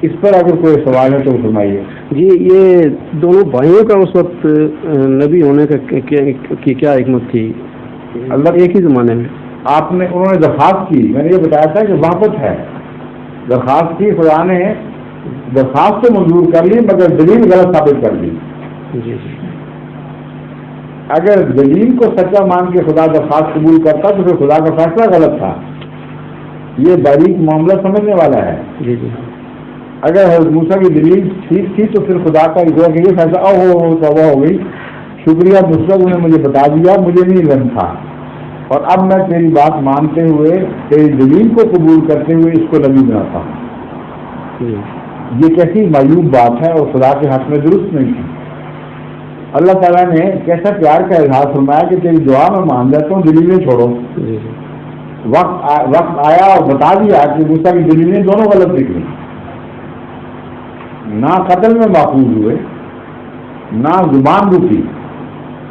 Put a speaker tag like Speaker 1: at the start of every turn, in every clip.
Speaker 1: اس پر اگر کوئی سوال ہے تو فرمائیے.
Speaker 2: جی یہ دونوں بھائیوں کا اس وقت نبی ہونے کا کیا حکمت تھی؟ اللہ ایک ہی زمانے میں
Speaker 1: انہوں نے درخواست کی، میں نے یہ بتایا تھا کہ وحبت ہے، درخواست کی، خدا نے درخواست سے منظور کر لی مگر دلیل غلط ثابت کر دی.
Speaker 2: جی
Speaker 1: اگر دلیل کو سچا مان کے خدا درخواست قبول کرتا تو پھر خدا کا فیصلہ غلط تھا. یہ باریک معاملہ سمجھنے والا ہے.
Speaker 2: جی جی
Speaker 1: اگر حضرت موسیٰ کی دلیل ٹھیک تھی تو پھر خدا کا یہ فیصلہ توبہ ہو گئی، شکریہ مصطفیٰ نے مجھے بتا دیا، مجھے نہیں علم تھا، اور اب میں تیری بات مانتے ہوئے تیری دلیل کو قبول کرتے ہوئے اس کو نبی بناتا ہوں. یہ کیسی معیوب بات ہے اور خدا کے حق میں درست نہیں تھی. اللہ تعالیٰ نے کیسا پیار کا اظہار فرمایا کہ تیری دعا میں مان جاتا ہوں، دلیلیں چھوڑو. وقت آیا اور بتا دیا کہ موسیٰ کی دلیلیں دونوں غلط نکلی، نہ قتل میں محفوظ ہوئے نہ زبان رکی،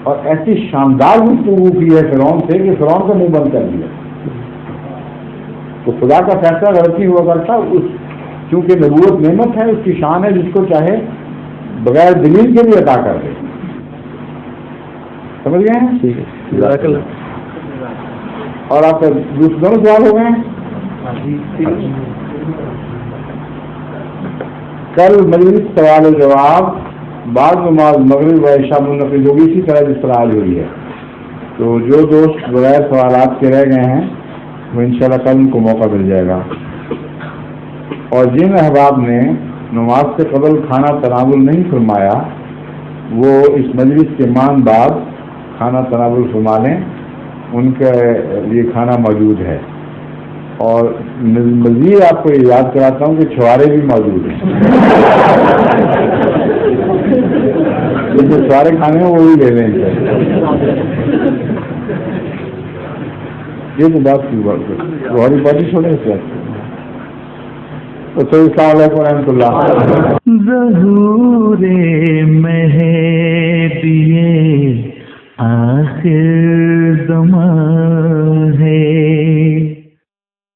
Speaker 1: اور ایسی شاندار گفتگو کی ہے فرعون سے کہ فرعون کا منہ بند کر دیا. تو خدا کا فیصلہ غلطی ہوا کرتا، چونکہ نبوت نعمت ہے، اس کی شان ہے جس کو چاہے بغیر دلیل کے بھی عطا کر دے. سمجھ گئے ہیں؟
Speaker 2: ٹھیک ہے.
Speaker 1: اور آپ کا دونوں سوال ہو گئے ہیں. کل مجلس سوال و جواب بعد نماز مغرب و عشاء منعقد ہوگی اسی طرح جس طرح آج ہوئی ہے. تو جو دوست بغیر سوالات کے رہ گئے ہیں وہ انشاءاللہ کل ان کو موقع مل جائے گا. اور جن احباب نے نماز سے قبل کھانا تناول نہیں فرمایا وہ اس مجلس کے بعد کھانا تناول فرما لیں، ان کے لیے کھانا موجود ہے. اور مزید آپ کو یہ یاد کراتا ہوں کہ چھوارے بھی موجود ہیں. جو چھوارے کھانے ہیں وہ بھی لے لیں. یہ تو بات کی بہت باتیں چھوڑیں اس بات. السلام علیکم و رحمۃ اللہ.
Speaker 3: ظہور مہر